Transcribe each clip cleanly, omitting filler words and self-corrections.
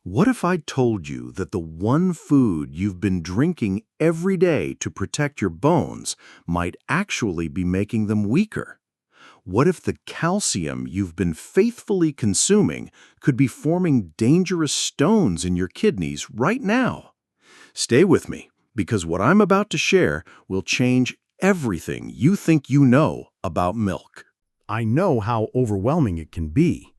What if I told you that the one food you've been drinking every day to protect your bones might actually be making them weaker? What if the calcium you've been faithfully consuming could be forming dangerous stones in your kidneys right now? Stay with me, because what I'm about to share will change everything you think you know about milk. I know how overwhelming it can be.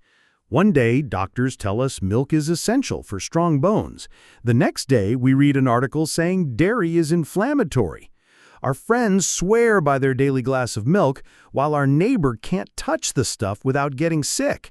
One day, doctors tell us milk is essential for strong bones. The next day, we read an article saying dairy is inflammatory. Our friends swear by their daily glass of milk, while our neighbor can't touch the stuff without getting sick.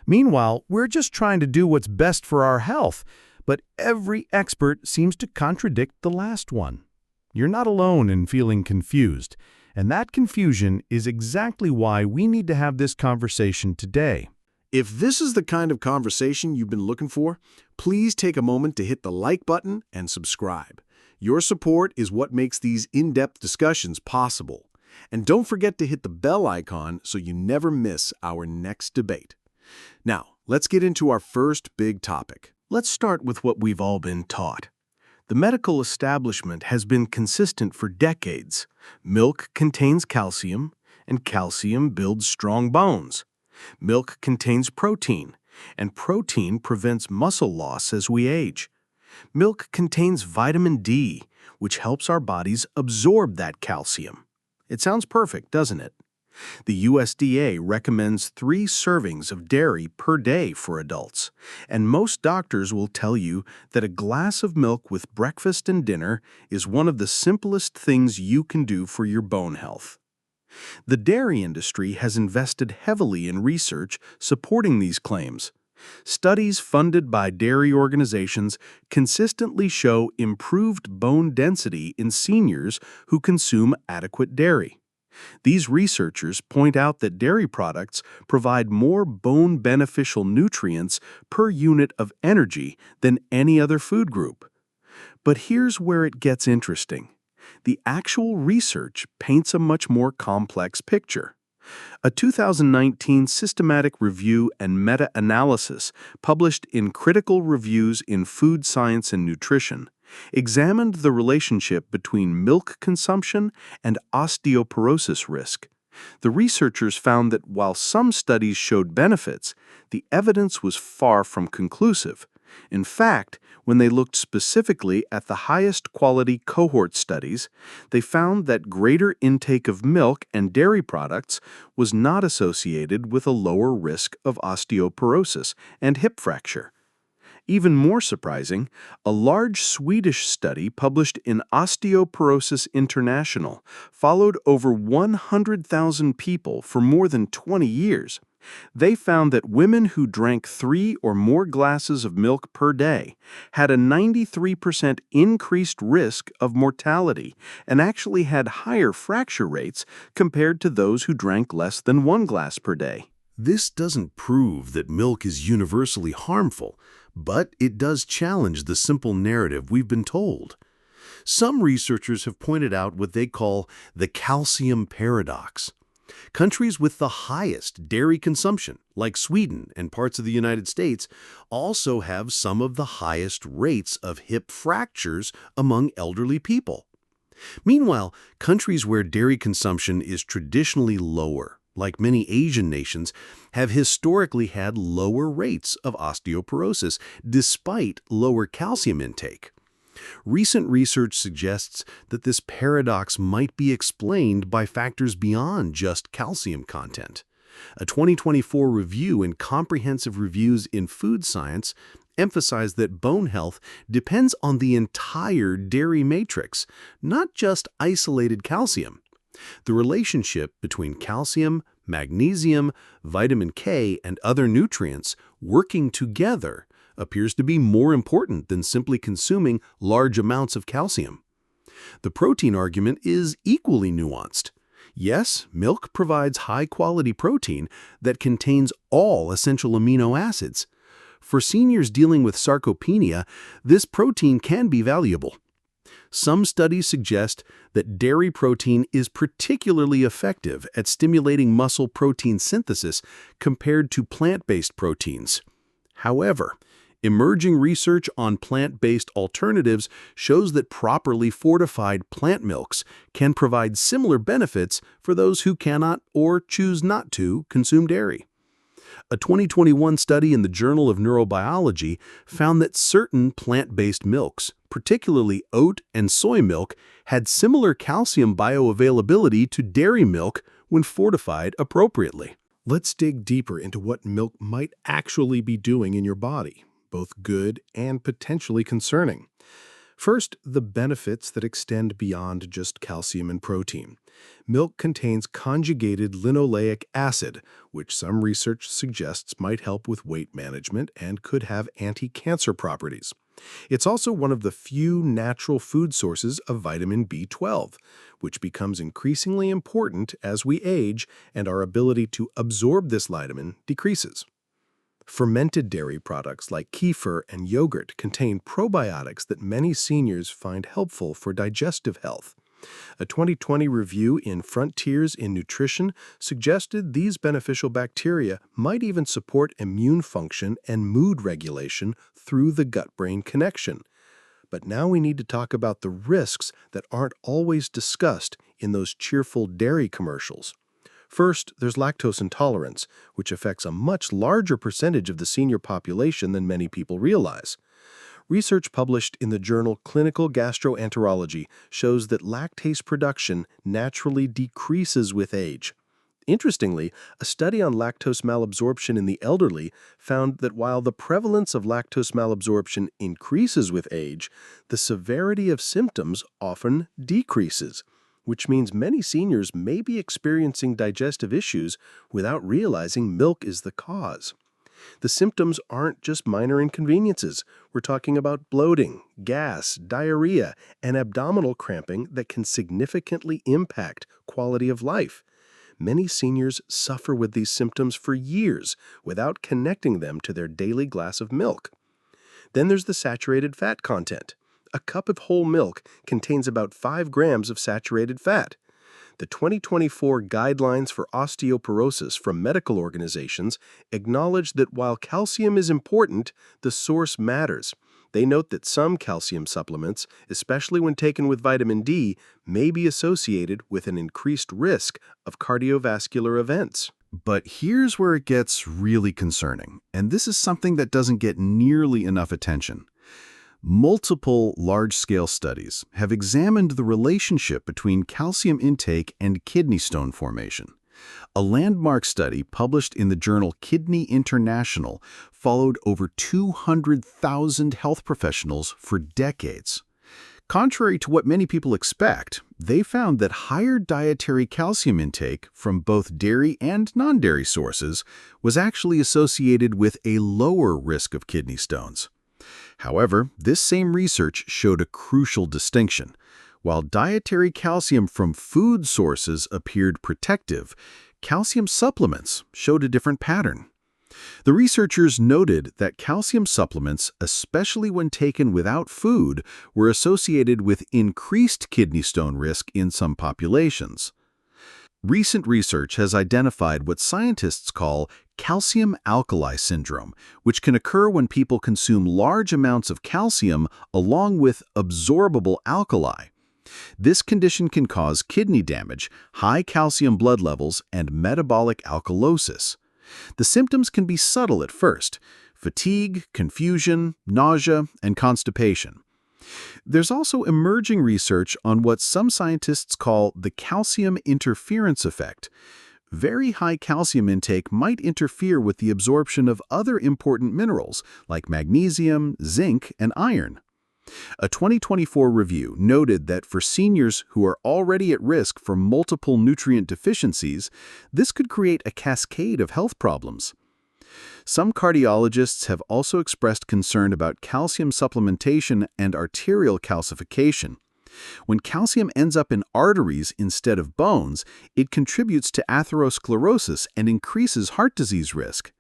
Meanwhile, we're just trying to do what's best for our health, but every expert seems to contradict the last one. You're not alone in feeling confused, and that confusion is exactly why we need to have this conversation today. If this is the kind of conversation you've been looking for, please take a moment to hit the like button and subscribe. Your support is what makes these in-depth discussions possible. And don't forget to hit the bell icon so you never miss our next debate. Now, let's get into our first big topic. Let's start with what we've all been taught. The medical establishment has been consistent for decades. Milk contains calcium, and calcium builds strong bones. Milk contains protein, and protein prevents muscle loss as we age. Milk contains vitamin D, which helps our bodies absorb that calcium. It sounds perfect, doesn't it? The USDA recommends 3 servings of dairy per day for adults, and most doctors will tell you that a glass of milk with breakfast and dinner is one of the simplest things you can do for your bone health. The dairy industry has invested heavily in research supporting these claims. Studies funded by dairy organizations consistently show improved bone density in seniors who consume adequate dairy. These researchers point out that dairy products provide more bone-beneficial nutrients per unit of energy than any other food group. But here's where it gets interesting. The actual research paints a much more complex picture. A 2019 systematic review and meta-analysis published in Critical Reviews in Food Science and Nutrition examined the relationship between milk consumption and osteoporosis risk. The researchers found that while some studies showed benefits, the evidence was far from conclusive. In fact, when they looked specifically at the highest quality cohort studies, they found that greater intake of milk and dairy products was not associated with a lower risk of osteoporosis and hip fracture. Even more surprising, a large Swedish study published in Osteoporosis International followed over 100,000 people for more than 20 years. They found that women who drank 3 or more glasses of milk per day had a 93% increased risk of mortality and actually had higher fracture rates compared to those who drank less than 1 glass per day. This doesn't prove that milk is universally harmful, but it does challenge the simple narrative we've been told. Some researchers have pointed out what they call the calcium paradox. Countries with the highest dairy consumption, like Sweden and parts of the United States, also have some of the highest rates of hip fractures among elderly people. Meanwhile, countries where dairy consumption is traditionally lower, like many Asian nations, have historically had lower rates of osteoporosis despite lower calcium intake. Recent research suggests that this paradox might be explained by factors beyond just calcium content. A 2024 review in Comprehensive Reviews in Food Science emphasized that bone health depends on the entire dairy matrix, not just isolated calcium. The relationship between calcium, magnesium, vitamin K, and other nutrients working together appears to be more important than simply consuming large amounts of calcium. The protein argument is equally nuanced. Yes, milk provides high-quality protein that contains all essential amino acids. For seniors dealing with sarcopenia, this protein can be valuable. Some studies suggest that dairy protein is particularly effective at stimulating muscle protein synthesis compared to plant-based proteins. However, Emerging research on plant-based alternatives shows that properly fortified plant milks can provide similar benefits for those who cannot or choose not to consume dairy. A 2021 study in the Journal of Neurobiology found that certain plant-based milks, particularly oat and soy milk, had similar calcium bioavailability to dairy milk when fortified appropriately. Let's dig deeper into what milk might actually be doing in your body, both good and potentially concerning. First, the benefits that extend beyond just calcium and protein. Milk contains conjugated linoleic acid, which some research suggests might help with weight management and could have anti-cancer properties. It's also one of the few natural food sources of vitamin B12, which becomes increasingly important as we age and our ability to absorb this vitamin decreases. Fermented dairy products like kefir and yogurt contain probiotics that many seniors find helpful for digestive health. A 2020 review in Frontiers in Nutrition suggested these beneficial bacteria might even support immune function and mood regulation through the gut-brain connection. But now we need to talk about the risks that aren't always discussed in those cheerful dairy commercials. First, there's lactose intolerance, which affects a much larger percentage of the senior population than many people realize. Research published in the journal Clinical Gastroenterology shows that lactase production naturally decreases with age. Interestingly, a study on lactose malabsorption in the elderly found that while the prevalence of lactose malabsorption increases with age, the severity of symptoms often decreases, which means many seniors may be experiencing digestive issues without realizing milk is the cause. The symptoms aren't just minor inconveniences. We're talking about bloating, gas, diarrhea, and abdominal cramping that can significantly impact quality of life. Many seniors suffer with these symptoms for years without connecting them to their daily glass of milk. Then there's the saturated fat content. A cup of whole milk contains about 5 grams of saturated fat. The 2024 Guidelines for Osteoporosis from medical organizations acknowledge that while calcium is important, the source matters. They note that some calcium supplements, especially when taken with vitamin D, may be associated with an increased risk of cardiovascular events. But here's where it gets really concerning, and this is something that doesn't get nearly enough attention. Multiple large-scale studies have examined the relationship between calcium intake and kidney stone formation. A landmark study published in the journal Kidney International followed over 200,000 health professionals for decades. Contrary to what many people expect, they found that higher dietary calcium intake from both dairy and non-dairy sources was actually associated with a lower risk of kidney stones. However, this same research showed a crucial distinction. While dietary calcium from food sources appeared protective, calcium supplements showed a different pattern. The researchers noted that calcium supplements, especially when taken without food, were associated with increased kidney stone risk in some populations. Recent research has identified what scientists call calcium alkali syndrome, which can occur when people consume large amounts of calcium along with absorbable alkali. This condition can cause kidney damage, high calcium blood levels, and metabolic alkalosis. The symptoms can be subtle at first: fatigue, confusion, nausea, and constipation. There's also emerging research on what some scientists call the calcium interference effect. Very high calcium intake might interfere with the absorption of other important minerals like magnesium, zinc, and iron. A 2024 review noted that for seniors who are already at risk for multiple nutrient deficiencies, this could create a cascade of health problems. Some cardiologists have also expressed concern about calcium supplementation and arterial calcification. When calcium ends up in arteries instead of bones, it contributes to atherosclerosis and increases heart disease risk.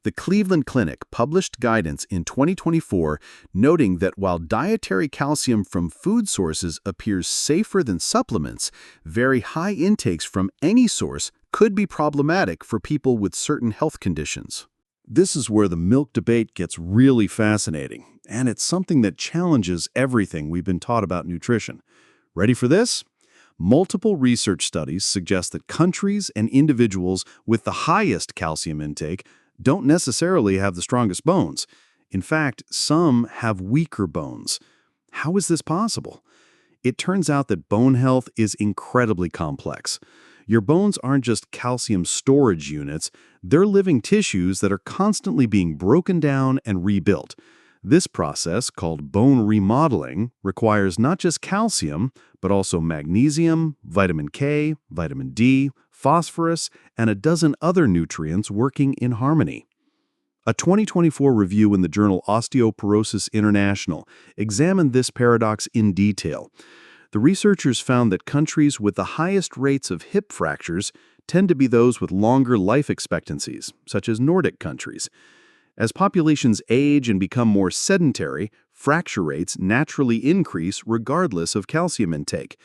The Cleveland Clinic published guidance in 2024 noting that while dietary calcium from food sources appears safer than supplements, very high intakes from any source could be problematic for people with certain health conditions. This is where the milk debate gets really fascinating, and it's something that challenges everything we've been taught about nutrition. Ready for this? Multiple research studies suggest that countries and individuals with the highest calcium intake don't necessarily have the strongest bones. In fact, some have weaker bones. How is this possible? It turns out that bone health is incredibly complex. Your bones aren't just calcium storage units, they're living tissues that are constantly being broken down and rebuilt. This process, called bone remodeling, requires not just calcium, but also magnesium, vitamin K, vitamin D, phosphorus, and a dozen other nutrients working in harmony. A 2024 review in the journal Osteoporosis International examined this paradox in detail. The researchers found that countries with the highest rates of hip fractures tend to be those with longer life expectancies, such as Nordic countries. As populations age and become more sedentary, fracture rates naturally increase regardless of calcium intake.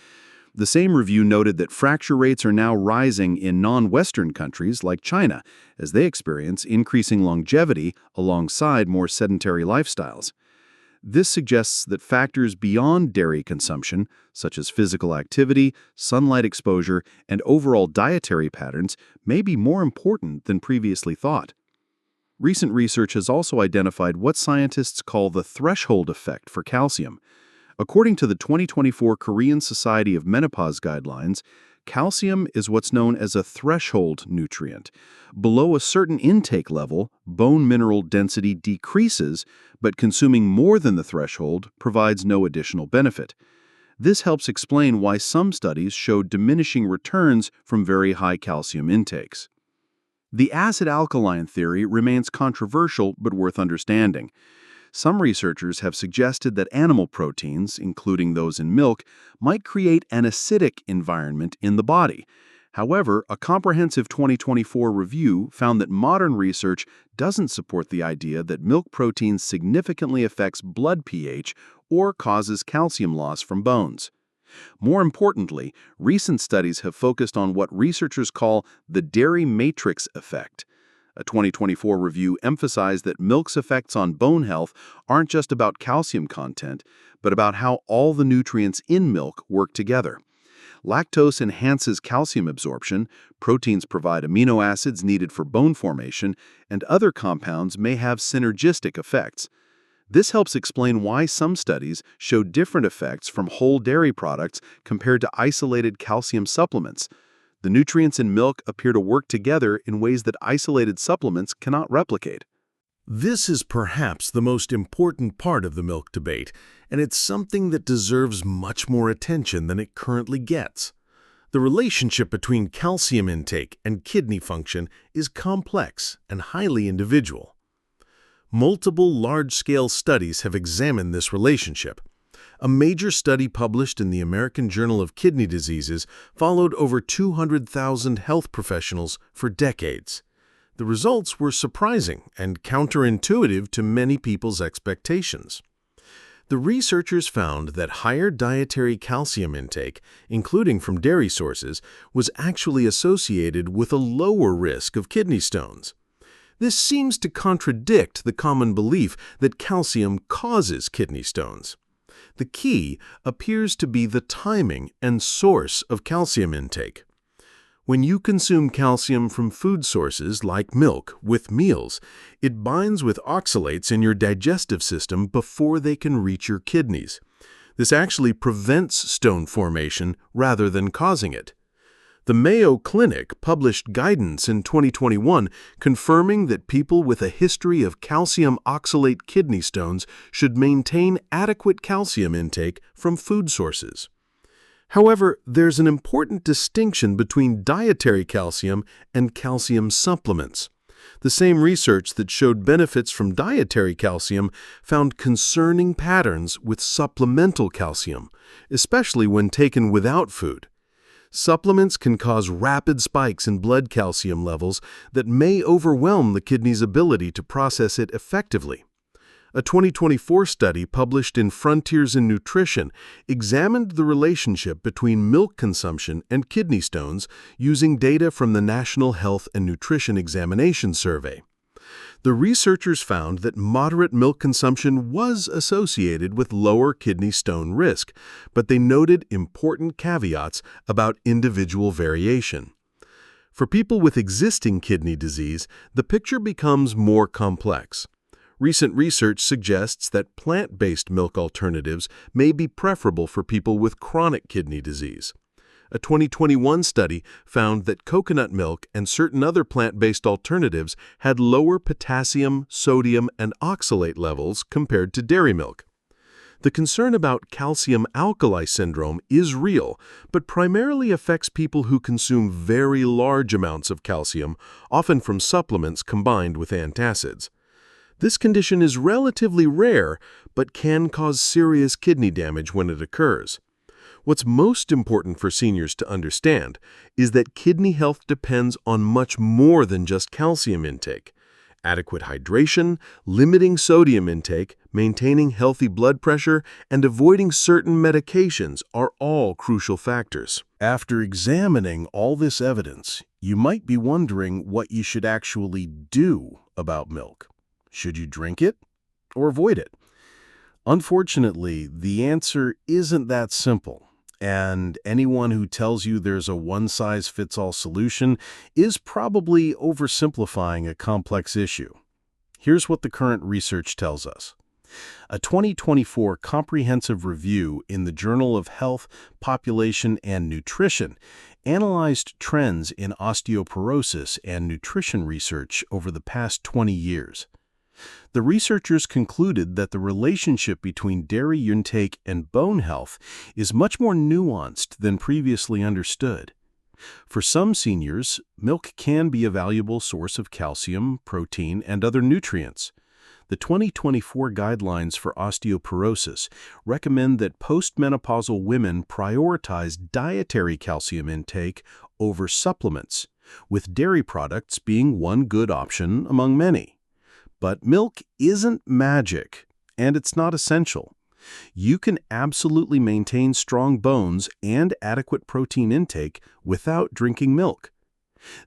The same review noted that fracture rates are now rising in non-Western countries like China, as they experience increasing longevity alongside more sedentary lifestyles. This suggests that factors beyond dairy consumption, such as physical activity, sunlight exposure, and overall dietary patterns, may be more important than previously thought. Recent research has also identified what scientists call the threshold effect for calcium. According to the 2024 Korean Society of Menopause Guidelines, calcium is what's known as a threshold nutrient. Below a certain intake level, bone mineral density decreases, but consuming more than the threshold provides no additional benefit. This helps explain why some studies showed diminishing returns from very high calcium intakes. The acid-alkaline theory remains controversial but worth understanding. Some researchers have suggested that animal proteins, including those in milk, might create an acidic environment in the body. However, a comprehensive 2024 review found that modern research doesn't support the idea that milk protein significantly affects blood pH or causes calcium loss from bones. More importantly, recent studies have focused on what researchers call the dairy matrix effect. A 2024 review emphasized that milk's effects on bone health aren't just about calcium content, but about how all the nutrients in milk work together. Lactose enhances calcium absorption, proteins provide amino acids needed for bone formation, and other compounds may have synergistic effects. This helps explain why some studies show different effects from whole dairy products compared to isolated calcium supplements. The nutrients in milk appear to work together in ways that isolated supplements cannot replicate. This is perhaps the most important part of the milk debate, and it's something that deserves much more attention than it currently gets. The relationship between calcium intake and kidney function is complex and highly individual. Multiple large-scale studies have examined this relationship. A major study published in the American Journal of Kidney Diseases followed over 200,000 health professionals for decades. The results were surprising and counterintuitive to many people's expectations. The researchers found that higher dietary calcium intake, including from dairy sources, was actually associated with a lower risk of kidney stones. This seems to contradict the common belief that calcium causes kidney stones. The key appears to be the timing and source of calcium intake. When you consume calcium from food sources like milk with meals, it binds with oxalates in your digestive system before they can reach your kidneys. This actually prevents stone formation rather than causing it. The Mayo Clinic published guidance in 2021 confirming that people with a history of calcium oxalate kidney stones should maintain adequate calcium intake from food sources. However, there's an important distinction between dietary calcium and calcium supplements. The same research that showed benefits from dietary calcium found concerning patterns with supplemental calcium, especially when taken without food. Supplements can cause rapid spikes in blood calcium levels that may overwhelm the kidney's ability to process it effectively. A 2024 study published in Frontiers in Nutrition examined the relationship between milk consumption and kidney stones using data from the National Health and Nutrition Examination Survey. The researchers found that moderate milk consumption was associated with lower kidney stone risk, but they noted important caveats about individual variation. For people with existing kidney disease, the picture becomes more complex. Recent research suggests that plant-based milk alternatives may be preferable for people with chronic kidney disease. A 2021 study found that coconut milk and certain other plant-based alternatives had lower potassium, sodium, and oxalate levels compared to dairy milk. The concern about calcium alkali syndrome is real, but primarily affects people who consume very large amounts of calcium, often from supplements combined with antacids. This condition is relatively rare, but can cause serious kidney damage when it occurs. What's most important for seniors to understand is that kidney health depends on much more than just calcium intake. Adequate hydration, limiting sodium intake, maintaining healthy blood pressure, and avoiding certain medications are all crucial factors. After examining all this evidence, you might be wondering what you should actually do about milk. Should you drink it or avoid it? Unfortunately, the answer isn't that simple. And anyone who tells you there's a one-size-fits-all solution is probably oversimplifying a complex issue. Here's what the current research tells us. A 2024 comprehensive review in the Journal of Health, Population, and Nutrition analyzed trends in osteoporosis and nutrition research over the past 20 years. The researchers concluded that the relationship between dairy intake and bone health is much more nuanced than previously understood. For some seniors, milk can be a valuable source of calcium, protein, and other nutrients. The 2024 guidelines for osteoporosis recommend that postmenopausal women prioritize dietary calcium intake over supplements, with dairy products being one good option among many. But milk isn't magic, and it's not essential. You can absolutely maintain strong bones and adequate protein intake without drinking milk.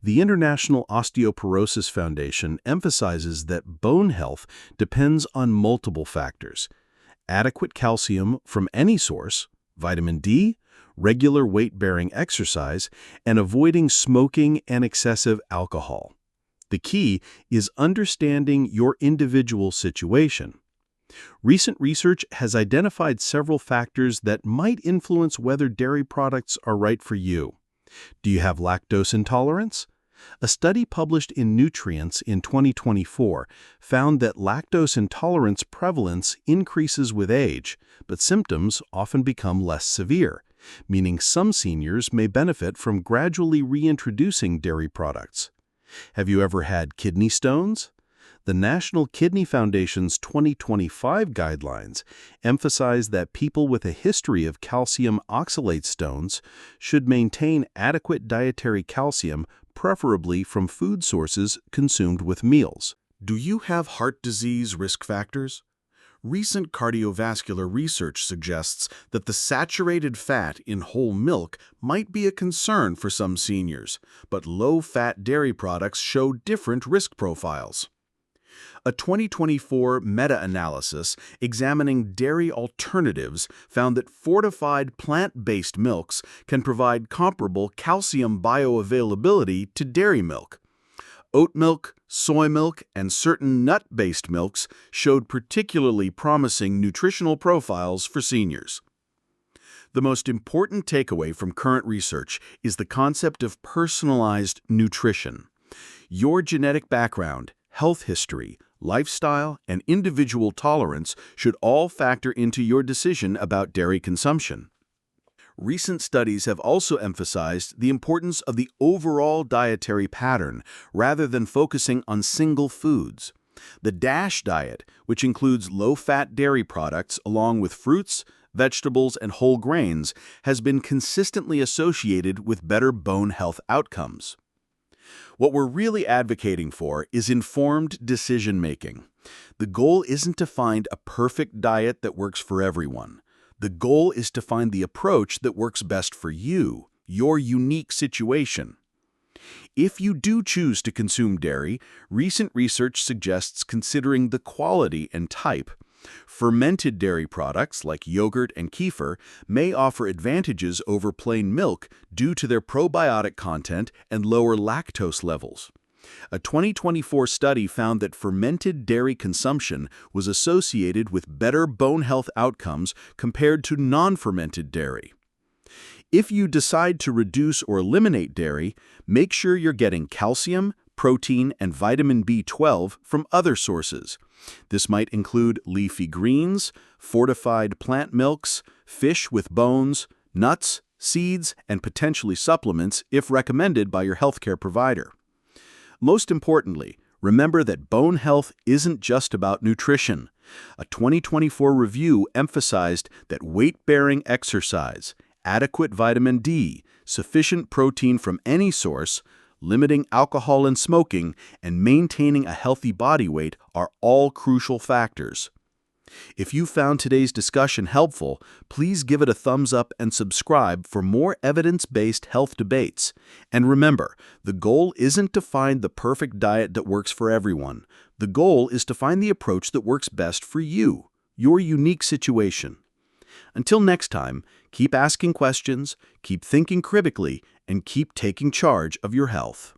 The International Osteoporosis Foundation emphasizes that bone health depends on multiple factors: adequate calcium from any source, vitamin D, regular weight-bearing exercise, and avoiding smoking and excessive alcohol. The key is understanding your individual situation. Recent research has identified several factors that might influence whether dairy products are right for you. Do you have lactose intolerance? A study published in Nutrients in 2024 found that lactose intolerance prevalence increases with age, but symptoms often become less severe, meaning some seniors may benefit from gradually reintroducing dairy products. Have you ever had kidney stones? The National Kidney Foundation's 2025 guidelines emphasize that people with a history of calcium oxalate stones should maintain adequate dietary calcium, preferably from food sources consumed with meals. Do you have heart disease risk factors? Recent cardiovascular research suggests that the saturated fat in whole milk might be a concern for some seniors, but low-fat dairy products show different risk profiles. A 2024 meta-analysis examining dairy alternatives found that fortified plant-based milks can provide comparable calcium bioavailability to dairy milk. Oat milk, soy milk, and certain nut-based milks showed particularly promising nutritional profiles for seniors. The most important takeaway from current research is the concept of personalized nutrition. Your genetic background, health history, lifestyle, and individual tolerance should all factor into your decision about dairy consumption. Recent studies have also emphasized the importance of the overall dietary pattern rather than focusing on single foods. The DASH diet, which includes low-fat dairy products along with fruits, vegetables, and whole grains, has been consistently associated with better bone health outcomes. What we're really advocating for is informed decision-making. The goal isn't to find a perfect diet that works for everyone. The goal is to find the approach that works best for you, your unique situation. If you do choose to consume dairy, recent research suggests considering the quality and type. Fermented dairy products like yogurt and kefir may offer advantages over plain milk due to their probiotic content and lower lactose levels. A 2024 study found that fermented dairy consumption was associated with better bone health outcomes compared to non-fermented dairy. If you decide to reduce or eliminate dairy, make sure you're getting calcium, protein, and vitamin B12 from other sources. This might include leafy greens, fortified plant milks, fish with bones, nuts, seeds, and potentially supplements if recommended by your healthcare provider. Most importantly, remember that bone health isn't just about nutrition. A 2024 review emphasized that weight-bearing exercise, adequate vitamin D, sufficient protein from any source, limiting alcohol and smoking, and maintaining a healthy body weight are all crucial factors. If you found today's discussion helpful, please give it a thumbs up and subscribe for more evidence-based health debates. And remember, the goal isn't to find the perfect diet that works for everyone. The goal is to find the approach that works best for you, your unique situation. Until next time, keep asking questions, keep thinking critically, and keep taking charge of your health.